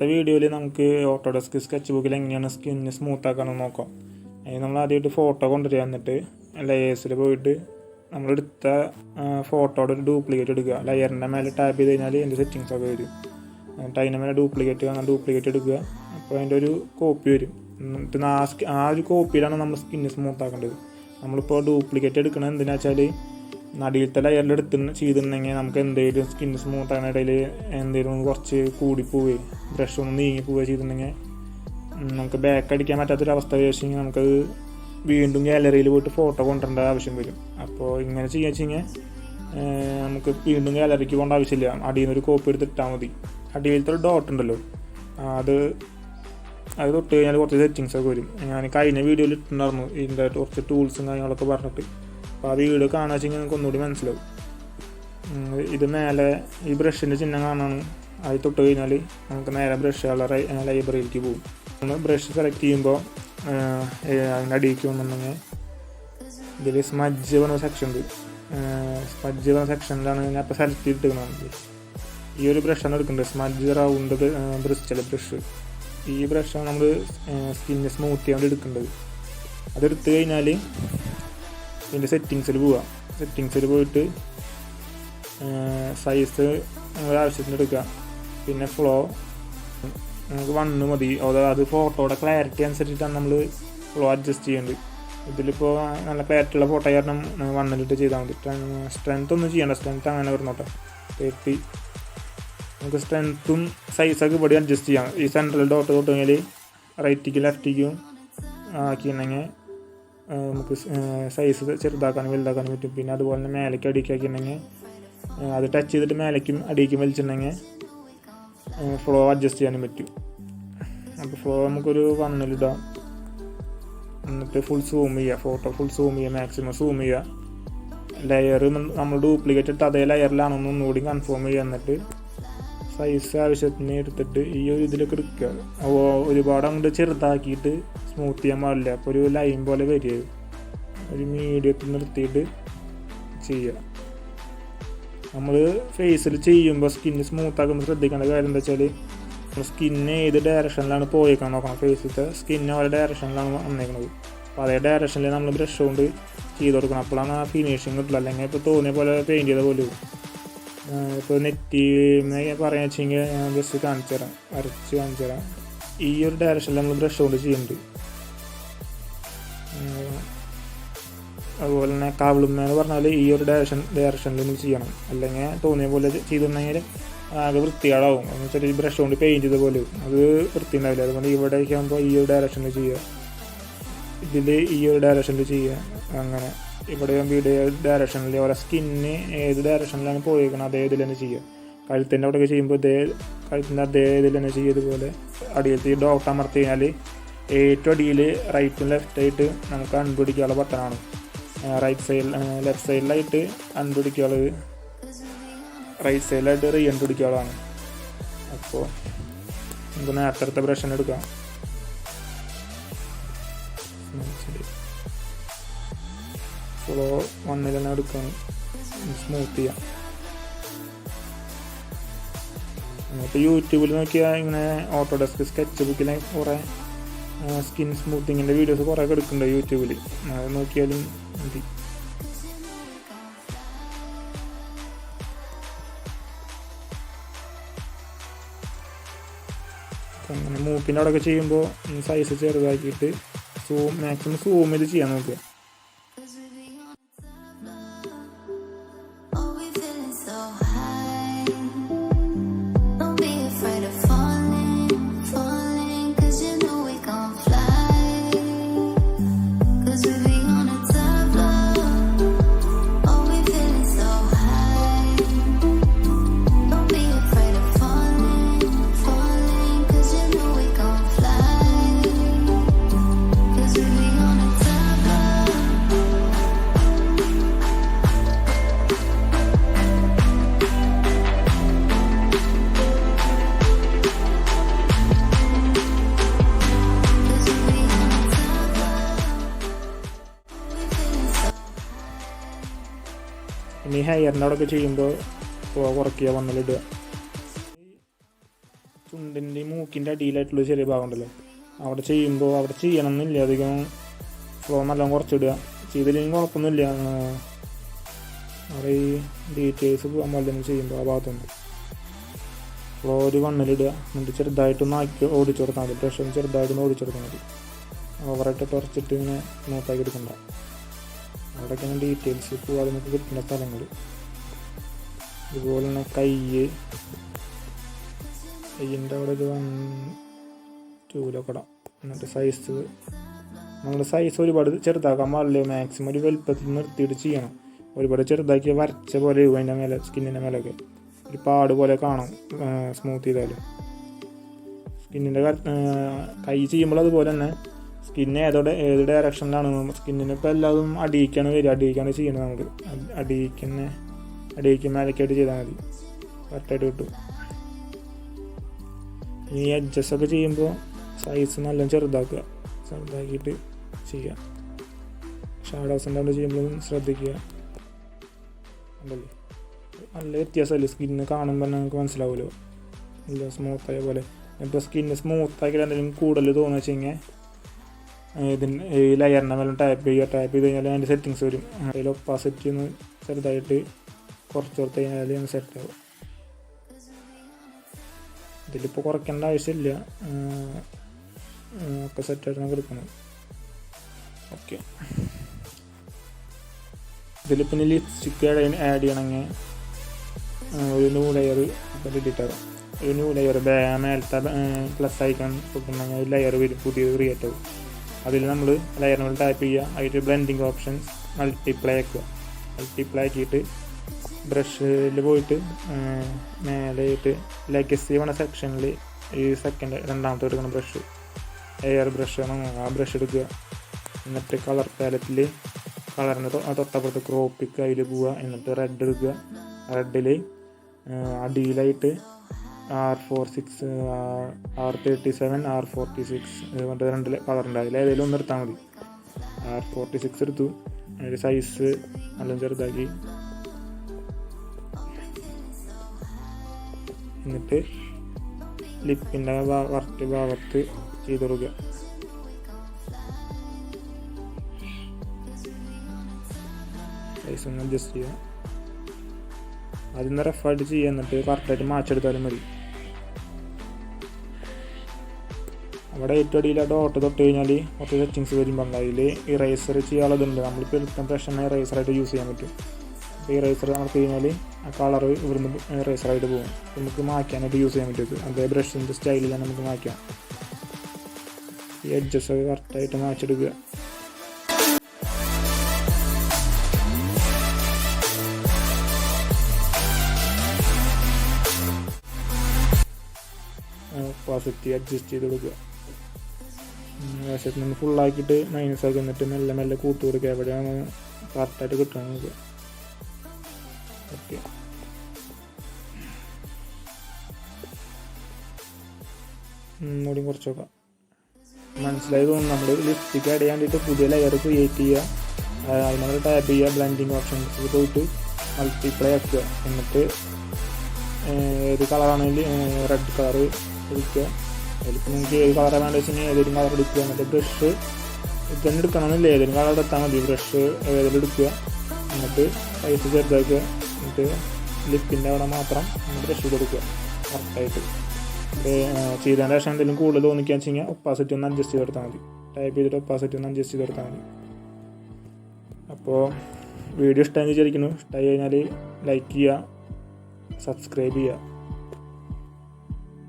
ഇന്നത്തെ വീഡിയോയിൽ നമുക്ക് ഓട്ടോഡെസ്ക് സ്കെച്ച് ബുക്കിൽ എങ്ങനെയാണ് സ്കിന്ന് സ്മൂത്താക്കാമെന്ന് നോക്കാം. അതിന് നമ്മൾ ആദ്യമായിട്ട് ഫോട്ടോ കൊണ്ടുവരിക. എന്നിട്ട് ലെയേഴ്സിൽ പോയിട്ട് നമ്മളെടുത്ത ഫോട്ടോയുടെ ഒരു ഡ്യൂപ്ലിക്കേറ്റ് എടുക്കുക. ലെയറിൻ്റെ മേലെ ടാപ്പ് ചെയ്ത് കഴിഞ്ഞാൽ അതിൻ്റെ സെറ്റിങ്സൊക്കെ വരും. എന്നിട്ട് അതിൻ്റെ മേലെ ഡ്യൂപ്ലിക്കേറ്റ് എടുക്കുക. അപ്പോൾ അതിൻ്റെ ഒരു കോപ്പി വരും. എന്നിട്ട് ആ ഒരു കോപ്പിയിലാണ് നമ്മൾ സ്കിന്ന് സ്മൂത്താക്കേണ്ടത്. നമ്മളിപ്പോൾ ഡ്യൂപ്ലിക്കേറ്റ് എടുക്കണത് എന്തിനാ വെച്ചാൽ നടിയിലത്തെ ലെയറിൽ ചെയ്തിട്ടുണ്ടെങ്കിൽ നമുക്ക് എന്തെങ്കിലും സ്കിന്ന് സ്മൂത്താകാൻ ഇടയിൽ എന്തെങ്കിലും കുറച്ച് കൂടിപ്പോവുകയും ബ്രഷ് ഒന്ന് നീങ്ങിപ്പോവുകയോ ചെയ്തിട്ടുണ്ടെങ്കിൽ നമുക്ക് ബാക്ക് അടിക്കാൻ പറ്റാത്തൊരവസ്ഥ വെച്ചെങ്കിൽ നമുക്കത് വീണ്ടും ഗാലറിയിൽ പോയിട്ട് ഫോട്ടോ കൊണ്ടുവരേണ്ട ആവശ്യം വരും. അപ്പോൾ ഇങ്ങനെ ചെയ്യാന്ന് വെച്ച് കഴിഞ്ഞാൽ നമുക്ക് വീണ്ടും ഗാലറിക്ക് പോകേണ്ട ആവശ്യമില്ല. അടിയിൽ നിന്നൊരു കോപ്പി എടുത്തിട്ടാൽ മതി. അടിയിലത്തെ ഒരു ഡോട്ട് ഉണ്ടല്ലോ, അത് തൊട്ട് കഴിഞ്ഞാൽ കുറച്ച് സെറ്റിങ്സൊക്കെ വരും. ഞാൻ കഴിഞ്ഞ വീഡിയോയിൽ ഇട്ടിട്ടുണ്ടായിരുന്നു ഇതിൻ്റെ കുറച്ച് ടൂൾസും കാര്യങ്ങളൊക്കെ പറഞ്ഞിട്ട്. അപ്പോൾ ആ വീഡിയോ കാണാൻ വെച്ചെങ്കിൽ നമുക്ക് ഒന്നുകൂടി മനസ്സിലാവും. ഇത് മേലെ ഈ ബ്രഷിൻ്റെ ചിഹ്നം കാണാണ്. അത് തൊട്ട് കഴിഞ്ഞാൽ നമുക്ക് നേരെ ബ്രഷുകളുടെ ലൈബ്രറിയിലേക്ക് പോകും. നമ്മൾ ബ്രഷ് സെലക്ട് ചെയ്യുമ്പോൾ അതിൻ്റെ അടിയിലേക്ക് വന്നിട്ടുണ്ടെങ്കിൽ ഇതിൽ സ്മഡ്ജ് പറഞ്ഞ സെക്ഷൻ ഉണ്ട്. സ്മഡ്ജ് പറഞ്ഞ സെക്ഷനിലാണ് ഞാൻ ഇപ്പോൾ സെലക്ട് ചെയ്തിട്ട് ഈ ഒരു ബ്രഷാണ് എടുക്കേണ്ടത്. Smudge round Bristol brush. ഈ ബ്രഷാണ് നമ്മൾ സ്കിന്ന് സ്മൂത്ത് ചെയ്യാൻ വേണ്ടി എടുക്കേണ്ടത്. അതെടുത്ത് കഴിഞ്ഞാൽ ഇതിൻ്റെ സെറ്റിങ്സിൽ പോവുക. സെറ്റിങ്സിൽ പോയിട്ട് സൈസ് നമ്മുടെ ആവശ്യത്തിന് എടുക്കുക. പിന്നെ ഫ്ലോ നമുക്ക് 1 മതി. അത് ഫോട്ടോയുടെ ക്ലാരിറ്റി അനുസരിച്ചിട്ടാണ് നമ്മൾ ഫ്ലോ അഡ്ജസ്റ്റ് ചെയ്യേണ്ടത്. ഇതിലിപ്പോൾ നല്ല ക്ലാരിറ്റി ഉള്ള ഫോട്ടോ കാരണം 1 ചെയ്താൽ മതി. സ്ട്രെങ്ത് ഒന്നും ചെയ്യേണ്ട. സ്ട്രെങ്ത് അങ്ങനെ വരുന്നോട്ടെ 30. നമുക്ക് സ്ട്രെങ്ത്തും സൈസൊക്കെ ഇവിടെ അഡ്ജസ്റ്റ് ചെയ്യാം. ഈ സെൻട്രൽ ഡോട്ട് തൊട്ട് കഴിഞ്ഞാൽ റൈറ്റിക്കും ലെഫ്റ്റിക്കും ആക്കിയിട്ടുണ്ടെങ്കിൽ നമുക്ക് സൈസ് ചെറുതാക്കാനും വലുതാക്കാനും പറ്റും. പിന്നെ അതുപോലെ തന്നെ മേലേക്ക് അടിക്കാക്കിയിട്ടുണ്ടെങ്കിൽ അത് ടച്ച് ചെയ്തിട്ട് മേലേക്കും അടിയിക്കും വലിച്ചിട്ടുണ്ടെങ്കിൽ ഫ്ലോ അഡ്ജസ്റ്റ് ചെയ്യാനും പറ്റും. അപ്പോൾ ഫ്ലോ നമുക്കൊരു 1 ഇടാം. എന്നിട്ട് ഫുൾ സൂം ചെയ്യുക. ഫോട്ടോ ഫുൾ സൂം ചെയ്യുക, മാക്സിമം സൂം ചെയ്യുക. ലെയർ നമ്മൾ ഡ്യൂപ്ലിക്കേറ്റ് ഇട്ട് അതേ ലെയറിലാണെന്ന് ഒന്നുകൂടി കൺഫേം ചെയ്യുക. എന്നിട്ട് സൈസ് ആവശ്യത്തിന് എടുത്തിട്ട് ഈ ഒരു ഇതിലൊക്കെ എടുക്കുക. അപ്പോൾ ഒരുപാട് അങ്ങോട്ട് ചെറുതാക്കിയിട്ട് സ്മൂത്ത് ചെയ്യാൻ പാടില്ല. അപ്പോൾ ഒരു ലൈൻ പോലെ വരിക. ഒരു മീഡിയത്തിൽ നിർത്തിയിട്ട് ചെയ്യുക. നമ്മൾ ഫേസിൽ ചെയ്യുമ്പോൾ സ്കിന്ന് സ്മൂത്താക്കുമ്പോൾ ശ്രദ്ധിക്കേണ്ട കാര്യം എന്താ വെച്ചാൽ സ്കിന്ന് ഏത് ഡയറക്ഷനിലാണ് പോയേക്കാൻ നോക്കണം. ഫേസിലത്തെ സ്കിന്ന് ഓരോ ഡയറക്ഷനിലാണ് വന്നേക്കുന്നത്. അപ്പോൾ അതേ ഡയറക്ഷനിൽ നമ്മൾ ബ്രഷ് കൊണ്ട് ചെയ്ത് കൊടുക്കണം. അപ്പോഴാണ് ആ ഫിനിഷിങ് കിട്ടില്ല. അല്ലെങ്കിൽ ഇപ്പോൾ തോന്നിയ പോലെ പെയിൻറ്റ് ചെയ്ത പോലെ ഇപ്പോൾ നെറ്റി പറയാന്ന് വെച്ചെങ്കിൽ ഞാൻ ജസ്റ്റ് കാണിച്ചു തരാം. ഈ ഒരു ഡയറക്ഷനിൽ നമ്മൾ ബ്രഷ് കൊണ്ട് ചെയ്യുന്നുണ്ട്. അതുപോലെ തന്നെ കവിളുമെന്ന് പറഞ്ഞാൽ ഈ ഒരു ഡയറക്ഷനിൽ നമ്മൾ ചെയ്യണം. അല്ലെങ്കിൽ തോന്നിയ പോലെ ചെയ്തിട്ടുണ്ടെങ്കിൽ ആകെ വൃത്തികേടാവും. എന്ന് വെച്ചാൽ ഈ ബ്രഷ് കൊണ്ട് പെയിൻറ്റ് ചെയ്ത പോലെ അത് വൃത്തി ഉണ്ടാവില്ല. അതുകൊണ്ട് ഇവിടേക്ക് ആകുമ്പോൾ ഈ ഒരു ഡയറക്ഷനിൽ ചെയ്യുക, ഇതിൽ ഈ ഒരു ഡയറക്ഷനിൽ ചെയ്യുക. അങ്ങനെ ഇവിടെ ഡയറക്ഷനിൽ ഓരോ സ്കിന്ന് ഏത് ഡയറക്ഷനിലാണ് പോയിരിക്കണം അതേ ഇതിൽ തന്നെ ചെയ്യുക. കഴുത്തിൻ്റെ അവിടെയൊക്കെ ചെയ്യുമ്പോൾ കഴുത്തിൻ്റെ അതേ ഇതിൽ തന്നെ ചെയ്യുക. ഇതുപോലെ അടിയിലത്തെ ഡോട്ട് അമർത്തി കഴിഞ്ഞാൽ ഏറ്റവും അടിയിൽ റൈറ്റും ലെഫ്റ്റായിട്ട് നമുക്ക് അൺപിടിക്കാനുള്ള ബട്ടണാണ്. ലെഫ്റ്റ് സൈഡിലായിട്ട് അൺപിടിക്കാനുള്ളത്, റൈറ്റ് സൈഡിലായിട്ട് അൺപിടിക്കാനുള്ളതാണ്. അപ്പോൾ നമുക്ക് നേരത്തെ അടുത്ത ബ്രഷിന് എടുക്കാം. ഫ്ലോ 1 തന്നെ എടുക്കാം. സ്മൂത്ത് ചെയ്യാം. ഇപ്പോൾ യൂട്യൂബിൽ നോക്കിയാൽ ഇങ്ങനെ ഓട്ടോഡെസ്ക് സ്കെച്ച് ബുക്കിലെ കുറേ സ്കിൻ സ്മൂത്തിങ്ങിൻ്റെ വീഡിയോസ് കുറേ എടുക്കുന്നുണ്ട് യൂട്യൂബിൽ. അത് നോക്കിയാലും മതി. അങ്ങനെ മൂക്കിൻ്റെ അവിടെയൊക്കെ ചെയ്യുമ്പോൾ സൈസ് ചെറുതാക്കിയിട്ട് മാക്സിമം സൂം ചെയ്ത് ചെയ്യാൻ നോക്കുക. ഹെയറിൻ്റെ അവിടെയൊക്കെ ചെയ്യുമ്പോൾ കുറയ്ക്കുക, 1 ഇടുക. ചുണ്ടിൻ്റെ മൂക്കിൻ്റെ അടിയിലായിട്ടുള്ള ചെറിയ ഭാഗം ഉണ്ടല്ലോ, അവിടെ ചെയ്യുമ്പോൾ അവിടെ ചെയ്യണം എന്നില്ല, അധികം ഫ്ലോ നല്ലോണം കുറച്ചിടുക. ചെയ്തില്ലെങ്കിൽ കുഴപ്പമൊന്നുമില്ല. അവിടെ ഈ ഡീറ്റെയിൽസ് പോകാൻ പാടില്ലെന്ന് ചെയ്യുമ്പോൾ ആ ഭാഗത്തുണ്ട് ഫ്ലോ ഒരു വണ്ണിലിടുക. എന്നിട്ട് ചെറുതായിട്ടൊന്ന് ആക്കി ഓടിച്ചു കൊടുത്താൽ മതി. ബ്രഷ് ഒന്ന് ചെറുതായിട്ടൊന്ന് ഓടിച്ചു കൊടുത്താൽ മതി. ഓവറായിട്ട് തുറച്ചിട്ട് ഇങ്ങനെ സ്മൂത്താക്കി എടുക്കണ്ട. അവിടെയൊക്കെയാണ് ഡീറ്റെയിൽസ് പോകാതെ നമുക്ക് കിട്ടുന്ന സ്ഥലങ്ങൾ. അതുപോലെ തന്നെ കയ്യിൻ്റെ അവിടെ ഒരു 1-2 ഇടാം. എന്നിട്ട് സൈസ് നമ്മുടെ സൈസ് ഒരുപാട് ചെറുതാക്കാൻ പാടില്ല. മാക്സിമം ഒരു വലുപ്പത്തിൽ നിർത്തിയിട്ട് ചെയ്യണം. ഒരുപാട് ചെറുതാക്കി വരച്ച പോലെ അതിൻ്റെ മേലെ സ്കിന്നിൻ്റെ മേലൊക്കെ ഒരു പാട് പോലെ കാണും സ്മൂത്ത് ചെയ്താൽ. സ്കിന്നിൻ്റെ കൈ ചെയ്യുമ്പോൾ അതുപോലെ തന്നെ സ്കിന്ന് ഏത് ഡയറക്ഷനിലാണ് സ്കിന്നിന് ഇപ്പോൾ എല്ലാതും അടിയിക്കാണ് വരിക. അടിയിക്കാണ് ചെയ്യണത്. നമുക്ക് അടിയിക്ക് മേലേക്കായിട്ട് ചെയ്താൽ മതി, കറക്റ്റായിട്ട് കിട്ടും. ഈ എഡ്ജസൊക്കെ ചെയ്യുമ്പോൾ സൈസ് നല്ല ചെറുതാക്കിയിട്ട് ചെയ്യുക. ഷാഡോസിൻ്റെ അവിടെ ചെയ്യുമ്പോൾ ശ്രദ്ധിക്കുക. ഉണ്ടല്ലേ, നല്ല വ്യത്യാസമല്ലേ സ്കിന്ന് കാണുമ്പോൾ തന്നെ നമുക്ക് മനസ്സിലാവുമല്ലോ, നല്ല സ്മൂത്തായ പോലെ. ഇപ്പോൾ സ്കിന്ന് സ്മൂത്താക്കിയിട്ട് എന്തെങ്കിലും കൂടുതൽ തോന്നുന്നു വെച്ച് കഴിഞ്ഞാൽ ഈ ലെയറിൻ്റെ മേലെ ടാപ്പ് ചെയ്ത് കഴിഞ്ഞാൽ അതിൻ്റെ സെറ്റിങ്സ് വരും. അതിൽ ഒപ്പാസിറ്റി ഒന്ന് ചെറുതായിട്ട് കുറച്ച് കഴിഞ്ഞാൽ സെറ്റാവും. ഇതിലിപ്പോൾ കുറയ്ക്കേണ്ട ആവശ്യമില്ല, ഒക്കെ സെറ്റായിട്ടാണ് കൊടുക്കുന്നത്. ഓക്കെ, ഇതിൽ പിന്നെ ലിപ്സ്റ്റിക്ക് ആഡ് ചെയ്യണമെങ്കിൽ ഒരു ന്യൂ ലെയർ എഡിറ്റ് ആകും. ഒരു ന്യൂ ലെയർ മേലത്തെ പ്ലസ് ഐക്കൺ കൊടുക്കണമെങ്കിൽ ഒരു ലെയർ വരും, പുതിയത് ക്രിയേറ്റ് ആവും. അതിൽ നമ്മൾ ലെയറിന് ടാപ്പ് ചെയ്യുക. അതിൽ ബ്ലെൻഡിങ് ഓപ്ഷൻസ് മൾട്ടിപ്ലൈ ആക്കിയിട്ട് ബ്രഷിൽ പോയിട്ട് മേലെയായിട്ട് ലെഗസി വേണ സെക്ഷനിൽ ഈ രണ്ടാമത്തെ എടുക്കുന്ന ബ്രഷ് എയർ ബ്രഷാണ്, ആ ബ്രഷ് എടുക്കുക. എന്നിട്ട് കളർ പാലറ്റിൽ കളറിന് തൊട്ടപ്പുറത്ത് ക്രോപ്പിക്ക് അതിൽ പോവുക. എന്നിട്ട് റെഡ് എടുക്കുക. റെഡിൽ അടിയിലായിട്ട് R46 R37 R46 പറഞ്ഞിട്ട് 2 കളറുണ്ട്. അതിൽ ഏതെങ്കിലും ഒന്ന് എടുത്താൽ മതി. R46 എടുത്തു. അതിൻ്റെ സൈസ് നല്ല ചെറുതാക്കി. എന്നിട്ട് ലിപ്പിൻ്റെ വറട്ട് ഭാഗത്ത് ചെയ്ത് കൊടുക്കുക. സൈസ് ഒന്ന് അഡ്ജസ്റ്റ് ചെയ്യുക. അതിന്ന് റഫായിട്ട് ചെയ്യുക. എന്നിട്ട് കറക്റ്റായിട്ട് മാച്ചെടുത്താലും മതി. അവിടെ ഏറ്റവും അടിയിൽ ഡോട്ട് തൊട്ട് കഴിഞ്ഞാൽ കുറച്ച് സെറ്റിങ്സ് വരുമ്പോൾ അതിൽ ഇറേസർ ചെയ്യാനുള്ളതുണ്ട്. നമ്മളിപ്പോൾ എടുത്ത ബ്രഷ് ഇറേസറായിട്ട് യൂസ് ചെയ്യാൻ പറ്റും. അപ്പോൾ ഇറേസർ നടത്തി കഴിഞ്ഞാൽ ആ കളർ ഇവിടുന്ന് ഇറേസറായിട്ട് പോകും. നമുക്ക് മാറ്റാനായിട്ട് യൂസ് ചെയ്യാൻ പറ്റും. അതേ ബ്രഷിൻ്റെ സ്റ്റൈലിൽ തന്നെ നമുക്ക് മാറ്റാം. ഈ എഡ്ജസൊക്കെ കറക്റ്റായിട്ട് മാച്ചെടുക്കുക. ഒപ്പാസിറ്റി അഡ്ജസ്റ്റ് ചെയ്ത് കൊടുക്കുക. വശത്ത് നിന്ന് ഫുള്ളാക്കിയിട്ട് മൈനസാക്കി എന്നിട്ട് മെല്ലെ കൂട്ടി കൊടുക്കുക. എവിടെയാണ് കറക്റ്റായിട്ട് കിട്ടുക നമുക്ക്. ഓക്കെ, ഒന്നുകൂടി കുറച്ച് നോക്കാം. മനസ്സിലായി തോന്നുന്നു. നമ്മൾ ലിപ്സ്റ്റിക്ക് ആഡ് ചെയ്യാൻ വേണ്ടിയിട്ട് പുതിയ ലെയർ ക്രിയേറ്റ് ചെയ്യുക. അതിനകത്ത് ടാപ്പ് ചെയ്യുക. ബ്ലെൻഡിങ് ഓപ്ഷൻസിൽ പോയിട്ട് മൾട്ടിപ്ലൈ ആക്കുക. എന്നിട്ട് ഏത് കളറാണെങ്കിൽ റെഡ് കളർ എടുക്കുക. അതിലിപ്പോൾ നിങ്ങൾക്ക് ഏത് കളറാണ് വേണ്ടത് വെച്ചാൽ ഏതെങ്കിലും കളർ എടുക്കുക. എന്നിട്ട് ബ്രഷ് ഇതന്നെ എടുക്കണമെന്നില്ല, ഏതെങ്കിലും കളർ എടുത്താൽ മതി. ബ്രഷ് ഏതെങ്കിലും എടുക്കുക. എന്നിട്ട് സൈസ് ചെറുതാക്കുക. എന്നിട്ട് ലിപ്പിൻ്റെ അവിടെ മാത്രം ബ്രഷ് ചെയ്തെടുക്കുക കറക്റ്റായിട്ട്. ചെയ്തതിൻ്റെ ശേഷം എന്തെങ്കിലും കൂടുതൽ തോന്നിക്കാന്ന് വെച്ച് കഴിഞ്ഞാൽ ഒപ്പാസിറ്റി ഒന്ന് അഡ്ജസ്റ്റ് ചെയ്ത് കൊടുത്താൽ മതി. ടൈപ്പ് ചെയ്തിട്ട് ഒപ്പാസിറ്റി ഒന്ന് അഡ്ജസ്റ്റ് ചെയ്ത് കൊടുത്താൽ മതി. അപ്പോൾ വീഡിയോ ഇഷ്ടമായി വിചാരിക്കുന്നു. ഇഷ്ടമായി കഴിഞ്ഞാൽ ലൈക്ക് ചെയ്യുക, സബ്സ്ക്രൈബ് ചെയ്യുക.